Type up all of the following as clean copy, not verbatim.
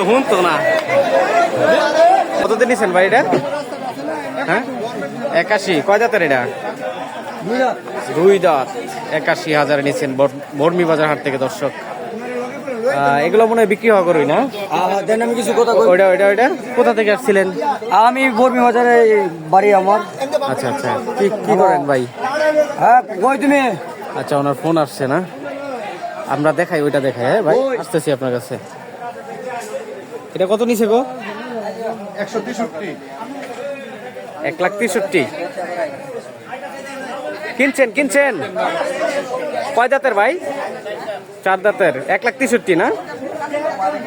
হুন তো না। কতদিন নিছেন ভাই এটা? হ্যাঁ 81। কয় দাঁতের এটা? 2 দাঁত। 81,000 নিছেন বর্মি বাজার হাট থেকে দর্শক। এগুলো মনে হয় বিক্রি হওয়া করবি না? আমি কিছু কথা ওইটা ওইটা ওইটা কোথা থেকে আসছিলেন? আমি বর্মি বাজারে বাড়ি আমার। আচ্ছা আচ্ছা, কি কি করেন ভাই? হ্যাঁ কই তুমি? আচ্ছা, ওনার ফোন আসছে না, আমরা দেখাই, ওইটা দেখাই। হ্যাঁ ভাই, আসতেছি আপনার কাছে। এটা কত নিছে গো? 163। 1,63,000 কিনছেন কিনছেন? কয় দাঁতের ভাই? 4 দাঁতের। 1,63,000 না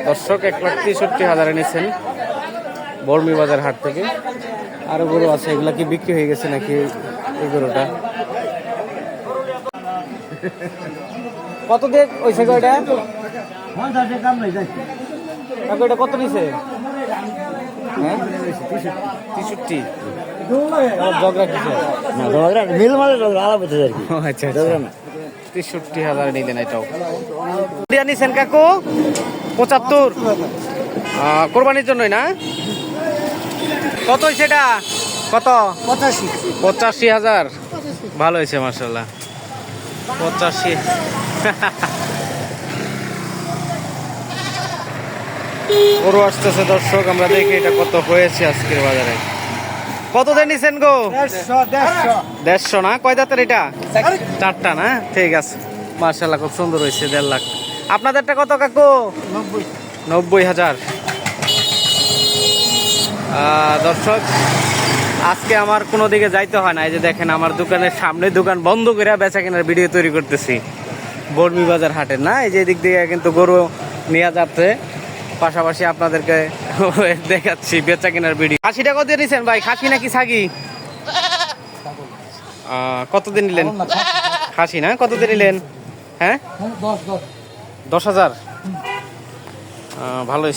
দর্শক? 1,63,000 নিচ্ছেন বর্মি বাজার হাট থেকে। আরো গরু আছে, এগুলা কি বিক্রি হয়ে গেছে নাকি এই গরুটা? কত দিয়ে ওইছে গো এটা? এটা কত নিছে? হ্যাঁ 63। ঝগড়া কিসে? মিল মালে আলাপ হচ্ছে আর কি। আচ্ছা আচ্ছা, 63,000 নিলেন এটাও। নিছেন কাকু 75 কোরবানির জন্যই না? কত হয়েছে এটা? কত? 85,000। ভালো হয়েছে মাশাআল্লাহ। 85। গরু আসতেছে দর্শক, আমরা দেখি এটা কত হয়েছে আজকের বাজারে। কত দিয়ে নিছেন গো? 150 না? কয় দাঁতের এটা? 4টা না? ঠিক আছে মাশাআল্লাহ, খুব সুন্দর হয়েছে। 1.5 লাখ। আপনাদেরটা কত কাকু? 90,000। দর্শক আজকে আমার কোনো দিকে যাইতে হয় না, এই যে দেখেন আমার দোকানের সামনে দোকান বন্ধ করে বেচা কেনার ভিডিও তৈরি করতেছি বর্মি বাজার হাটের না। এই যে দিক দিয়ে কিন্তু গরু নিয়ে যাচ্ছে, পাশাপাশি আপনাদেরকে দেখাচ্ছি বেচা কেনার ভিডিও। 80 টাকা দিয়ে নিছেন ভাই? খাসি নাকি ছাগি? কতদিন নিলেন? খাসি না? কতদিন নিলেন? হ্যাঁ 10,000। ভালো।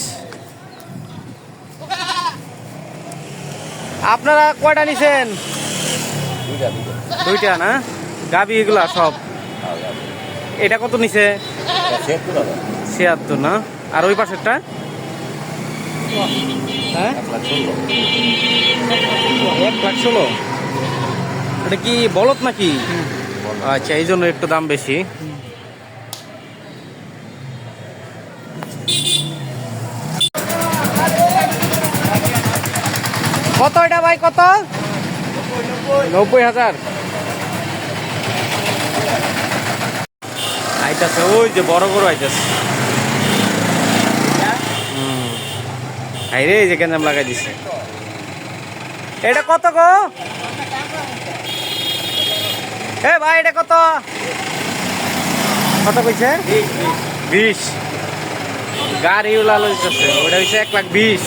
আপনারা কয়টা নিছেন? 2টা না? গাবি এগুলা সব? এটা কত নিছে? 76 না? আর ওই পাশেরটা? হ্যাঁ 1,16,000। এটা কি বলদ নাকি? আচ্ছা, এই জন্য একটু দাম বেশি। কত এটা ভাই? কত? 90,000 আইতাছে। ওই যে বড় গরু আইতাছে। হাই রে, যে কেন লাগাই দিছে। এটা কত গো? এ ভাই এটা কত? কত কইছে? 20। গাড়ি উলা লইতেছে, ওটা হইছে 1,20,000।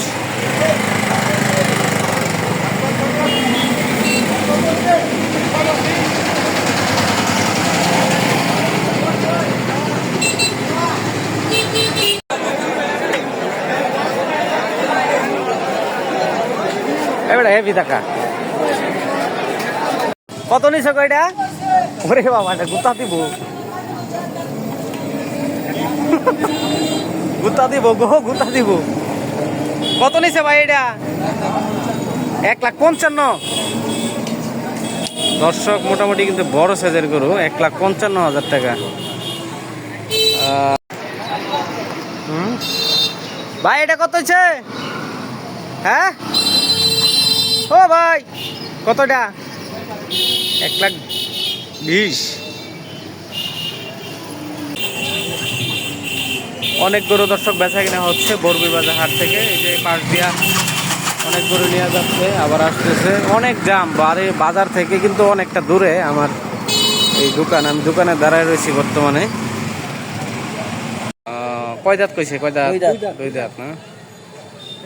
এবারে হেভি টাকা। কত নিছ কয়টা? ওরে বাবা, এটা গুতা দিব, গুতা দিব গো, গুতা দিব। কত নিছে ভাই এটা? 1,55,000 দর্শক। মোটামুটি কিন্তু বড় সাইজের গরু। 1,55,000 টাকা। ভাই এটা কত হচ্ছে? হ্যাঁ ও ভাই কতটা? 1,20,000। অনেক গরু দর্শক বেচা কিনা হচ্ছে বর্মি বাজার হাট থেকে। এই যে পাশ দিয়া অনেক গরু নিয়ে যাচ্ছে, আবার আসতেছে। অনেক জাম বাজার থেকে, কিন্তু অনেকটা দূরে আমার এই দোকান। আমি দোকানে দাঁড়ায় রয়েছি বর্তমানে। কয় দাঁত কইছে? কয় দাঁত? 2 দাঁত না?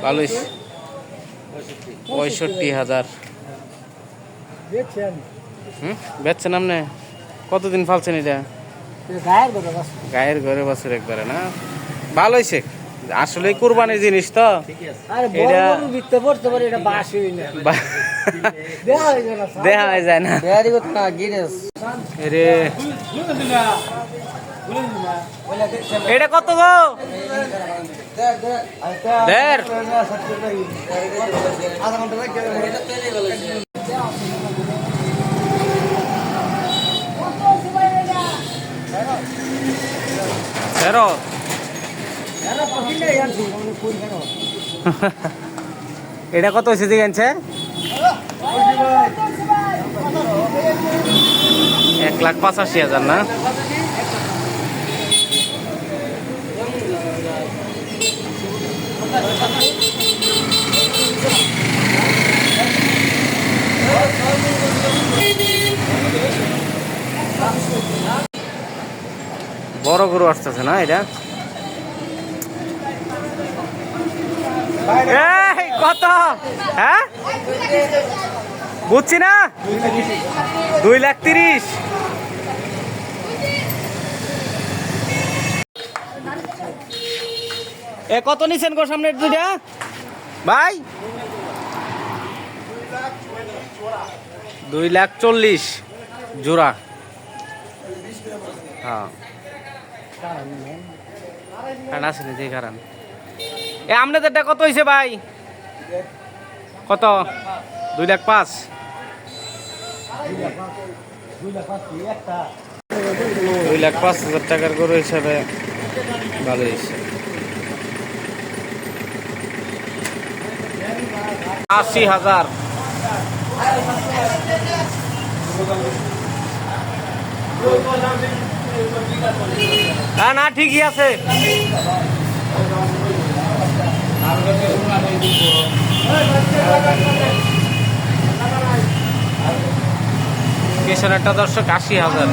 ভালোই। 65,000। বেচছেন আপনি? কতদিন ফালছেন এটা? গায়ের ঘরে বছর একবারে না? ভালো হয়েছে আসলে, কুরবানির জিনিস তো এটা দেখা যায় না রে। এটা কত গো? 1.5 তেরো। এটা কত হয়েছে দিকে আনছে? 1,85,000 না? বড় গরু আসতেছে না এটা? এই কত? হ্যাঁ বুঝছি না। 2,30,000। এ কত নিছেন গো সামনের দুইটা ভাই? 2,40,000 জোড়া। হ্যাঁ কারণ আসেনি যে কারণ। এ আপনাদেরটা কত হয়েছে ভাই? কত? 2,05,000। 2,05,000 টাকার গরু হিসাবে ভালো হয়েছে। 80,000। হ্যাঁ না ঠিকই আছে। পেছনেরটা দর্শক 80,000।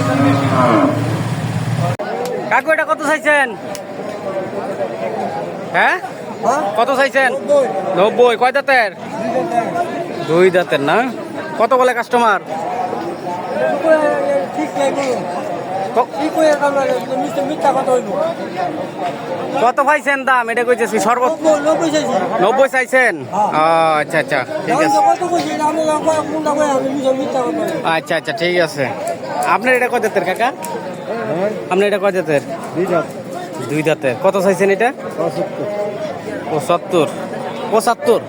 কাকু এটা কত চাইছেন? হ্যাঁ কত চাইছেন? 90। কয় দাঁতের? 2 দাঁতের না? কত বলে কাস্টমার? কত পাইছেন দাম? এটা কইতেছি সর্বোচ্চ 90 চাইছেন। আচ্ছা আচ্ছা ঠিক আছে। আচ্ছা আচ্ছা ঠিক আছে। আপনার এটা কয় দাঁতের কাকা? আপনার এটা কয় দাঁতের? 2 দাঁতের। কত চাইছেন এটা? 75। 75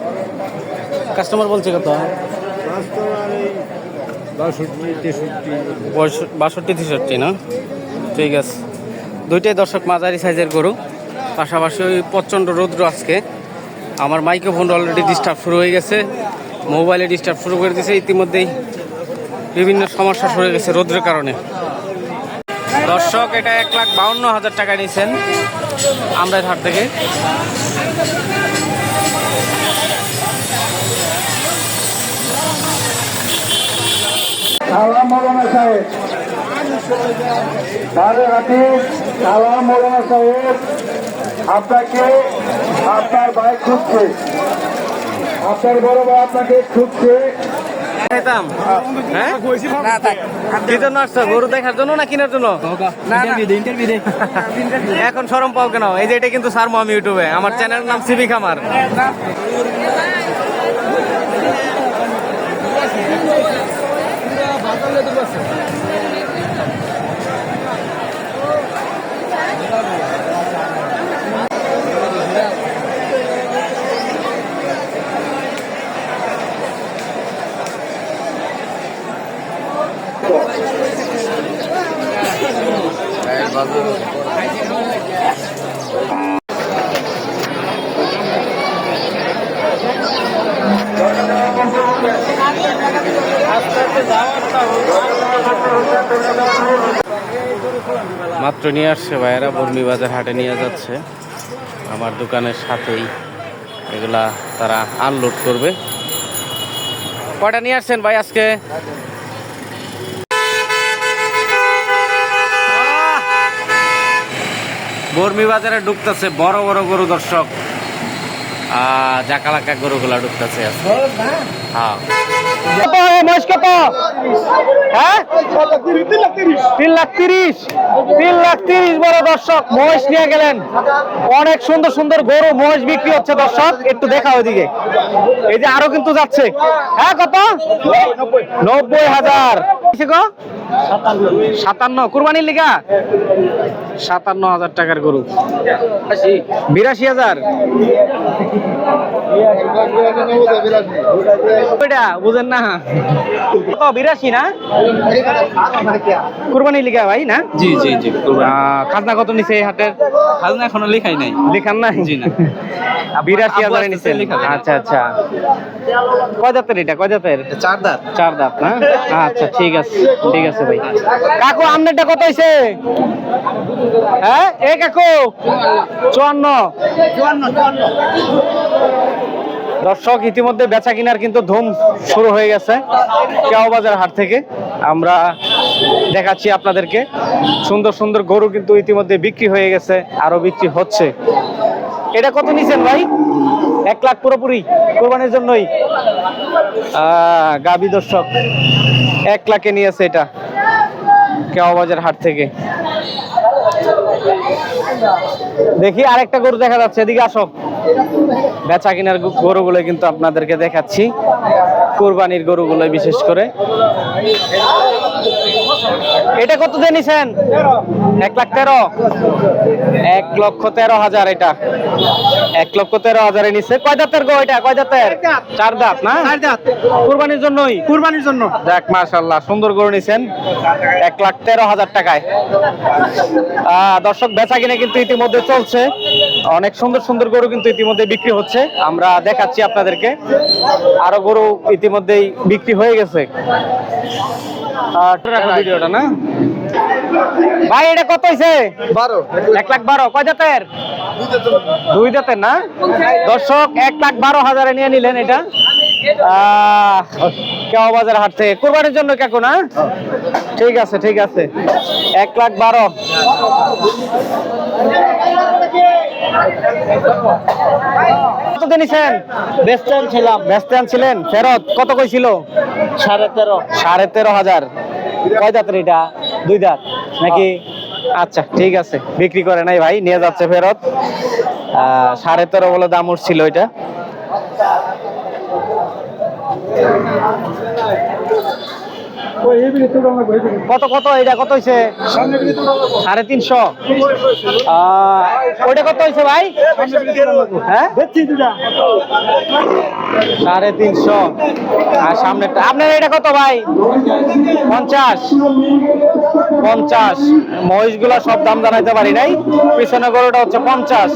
কাস্টমার বলছে কত? 62-63 না? ঠিক আছে। দুইটাই দর্শক মাঝারি সাইজের গরু। পাশাপাশি ওই প্রচণ্ড রৌদ্র আজকে। আমার মাইক্রোফোন অলরেডি ডিস্টার্ব শুরু হয়ে গেছে, মোবাইলে ডিস্টার্ব শুরু করে দিয়েছে ইতিমধ্যেই। বিভিন্ন সমস্যা শুরু হয়ে গেছে রৌদ্রের কারণে। দর্শক এটা 1,52,000 টাকা নিয়েছেন আমরা হাট থেকে। সালাম মৌলানা সাহেব, সালাম মৌলানা সাহেব, আপনাকে আপনার ভাই খুঁজছে, আপনার বড় ভাই আপনাকে খুঁজছে। কি জন্য আসছো? গরু দেখার জন্য না কেনার জন্য? এখন শরম পাও কেন? এই যে এটা কিন্তু সারমো আমি ইউটিউবে, আমার চ্যানেলের নাম সিবি খামার। মাত্র নিয়ে আসছে ভাইয়েরা, বর্মি বাজার হাটে নিয়ে যাচ্ছে আমার দোকানের সাথেই। এগুলা তারা আনলোড করবে। কয়টা নিয়ে আসছেন ভাই আজকে? বর্মি বাজারে ঢুকতেছে বড় বড় গরু দর্শক। জাকালাকা গরুগুলা ঢুকতেছে। হ্যাঁ 3,30,000 3,30,000 বড় দর্শক মহিষ নিয়ে গেলেন। অনেক সুন্দর সুন্দর গরু মহিষ বিক্রি হচ্ছে দর্শক, একটু দেখা ওইদিকে। এই যে আরো কিন্তু যাচ্ছে। হ্যাঁ কত? 90,000। 57 কুরবানির লিগা 57,000 টাকার গরু। 82,000 বুঝেন না কত? 82 না কুরবানির লিগা ভাই না? জি জি জি খাজনা কত নিছে এই হাটের? খাজনা এখনো লেখাই নাই। লিখান না? জি না। 82,000 নিছে। আচ্ছা আচ্ছা, কয় দাঁতের এটা? কয় দাঁতের? 4 দাঁত। 4 দাঁত না? আচ্ছা ঠিক আছে, ঠিক আছে ভাই। কাকু আমনেরটা কত হইছে? হ্যাঁ এ কাকু 54। দর্শক ইতিমধ্যে বেচা কিনার কিন্তু ধুম শুরু হয়ে গেছে কেওবাজার হাট থেকে। আমরা দেখাচ্ছি আপনাদেরকে সুন্দর সুন্দর গরু কিন্তু ইতিমধ্যে বিক্রি হয়ে গেছে, আরো বিক্রি হচ্ছে। এটা কত নিছেন ভাই? 1 লাখ পুরোপুরি কোরবানির জন্যই। গাবি দর্শক 1 লাখে নিয়েছে এটা কেওবাজার হাট থেকে। দেখি আরেকটা গরু দেখা যাচ্ছে, এদিকে আসো। বেচা কিনার গরুগুলো কিন্তু আপনাদেরকে দেখাচ্ছি, কোরবানির গরুগুলো বিশেষ করে। এটা কত দিয়ে নিছেন? 1,13,000 1,13,000 এটা 1,13,000 নিছে। কয় দাঁতের গো এটা? কয় দাঁতের? 4 দাঁত না? 4 দাঁত কুরবানির জন্যই। কুরবানির জন্য। যাক মাশাআল্লাহ, সুন্দর গরু নিছেন 1,13,000 টাকায়। দর্শক বেচা কিনা কিন্তু ইতিমধ্যে চলছে, অনেক সুন্দর সুন্দর গরু কিন্তু ইতিমধ্যে বিক্রি হচ্ছে। আমরা দেখাচ্ছি আপনাদেরকে, আরো গরু ইতিমধ্যেই বিক্রি হয়ে গেছে। ভিডিওটা না ভাই, এটা কত হয়েছে? 1,12,000। কয় জাতের? 2 জাতের না? দর্শক 1,12,000 নিয়ে নিলেন এটা কেওবাজার হাট থেকে কোরবানির জন্য। কাকু না? ঠিক আছে ঠিক আছে, 1,12,000। কত নিছেন? ব্যস্ত ছিলেন, ফেরত কত কইছিল? 13,500। কয় দাঁতের এটা? 2 দাঁত নাকি? আচ্ছা ঠিক আছে, বিক্রি করে নাই ভাই, নিয়ে যাচ্ছে ফেরত। 13,500 বলে দাম উঠছিল এটা। কত কত এটা কত হয়েছে? 350। ওইটা কত হয়েছে ভাই? হ্যাঁ 350। আর সামনেটা আপনার এটা কত ভাই? 50। মহিষ গুলা সব দাম জানাইতে পারি নাই, পিছনে গরুটা হচ্ছে 50।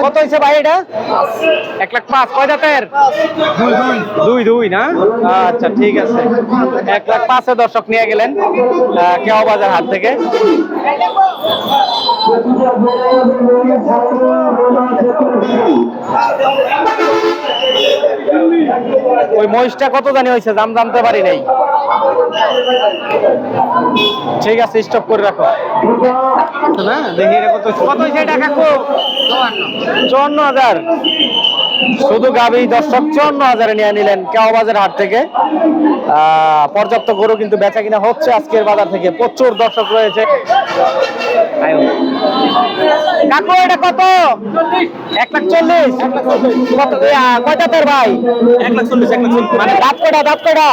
কত হয়েছে ভাই এটা? 1,05,000। কয় দাঁতের? 2 না? আচ্ছা ঠিক আছে, 1,05,000 দর্শক নিয়ে গেলেন কেওবাজার হাট থেকে। ওই মহিষটা কত জানি হয়েছে, দাম জানতে পারি নাই। ঠিক আছে, স্টপ করে রাখো না। দেখি এটা কত কত হয়েছে এটা কাকু? 54,000। শুধু গাবি দর্শক 54,000 নিয়ে নিলেন কেওবাজার হাট থেকে। পর্যাপ্ত গরু কিন্তু বেচা কিনা হচ্ছে আজকের বাজার থেকে, প্রচুর দর্শক রয়েছে। কাকু এটা কত? 1,40,000। কত কয় দাঁতের ভাই? 1,40,000। মানে দাঁত কয়টা? দাঁত কয়টা?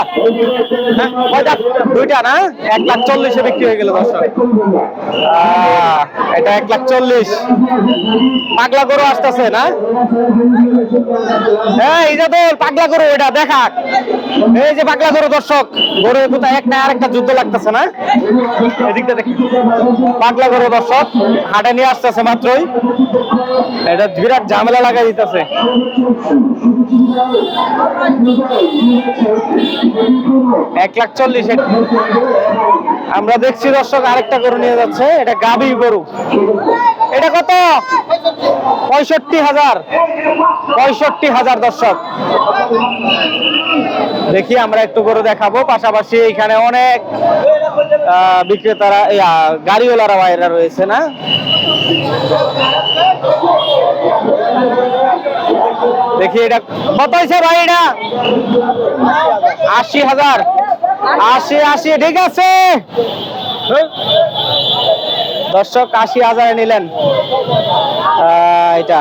কয় দাঁত? 2টা না? 1,40,000 বিক্রি হয়ে গেল দর্শক। এটা 1,40,000। পাগলা গরু আসতেছে না? হ্যাঁ ইজাদুল, পাগলা গরু এটা দেখা। এই যে পাগলা গরু দর্শক, গরু কোথায় এক না আরেকটা যুদ্ধ লাগতেছে না? এদিকটা দেখি, পাগলা গরু দর্শক হাটে নিয়ে আসতেছে মাত্রই, এটা বিরাট ঝামেলা লাগাই দিতেছে। $1,40,000 আমরা দেখছি দর্শক, আরেকটা গরু নিয়ে যাচ্ছে, এটা গাভী গরু। এটা কত? 65,000 দর্শক। দেখি আমরা একটু গরু দেখাবো, পাশাপাশি এখানে অনেক বিক্রেতারা গাড়িওয়ালারা বাইরে রয়েছে না? দেখি এটা কত হয়েছে ভাই? এটা 80,000। 80 ঠিক আছে দর্শক, 80,000 নিলেন এটা।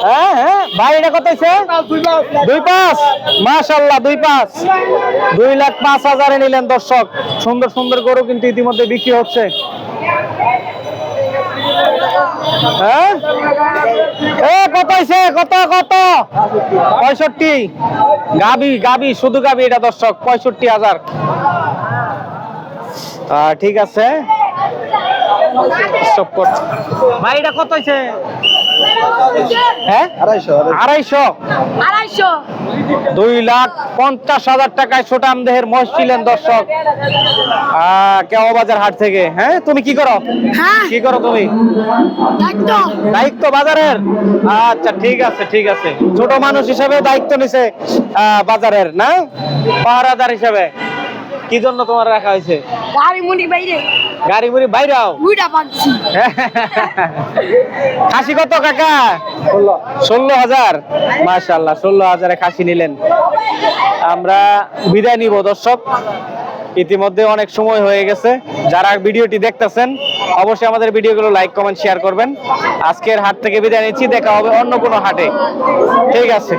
হ্যাঁ হ্যাঁ ভাই, এটা কত হয়েছে? 2.5, মাশাআল্লাহ 2.5, 2,05,000 নিলেন দর্শক। সুন্দর সুন্দর গরু কিন্তু ইতিমধ্যে বিক্রি হচ্ছে। হ্যাঁ কত হয়েছে? কত কত? 65। গাবি শুধু গাবি এটা দর্শক, 65,000। ঠিক আছে ভাই, এটা কত হয়েছে? হ্যাঁ 2,500। 2,50,000 টাকায় ছোটাম দেহের মহিষ ছিলেন দর্শক, কেওয়া বাজার হাট থেকে। হ্যাঁ তুমি কি করো? কি করো তুমি? দায়িত্ব বাজারের। আচ্ছা ঠিক আছে ঠিক আছে, ছোট মানুষ হিসেবে দায়িত্ব নিছে বাজারের, না পাহারাদার হিসেবে। কি জন্য তোমার রাখা হয়েছে? গাড়ি মুড়ি বাইরে খাসি কত কাকা? 16,000। মাশাআল্লাহ 16,000 খাসি নিলেন। আমরা বিদায় নিব দর্শক, ইতিমধ্যে অনেক সময় হয়ে গেছে। যারা ভিডিওটি দেখতেছেন অবশ্যই আমাদের ভিডিওগুলো লাইক কমেন্ট শেয়ার করবেন। আজকের হাট থেকে বিদায় নিচ্ছি, দেখা হবে অন্য কোনো হাটে। ঠিক আছে।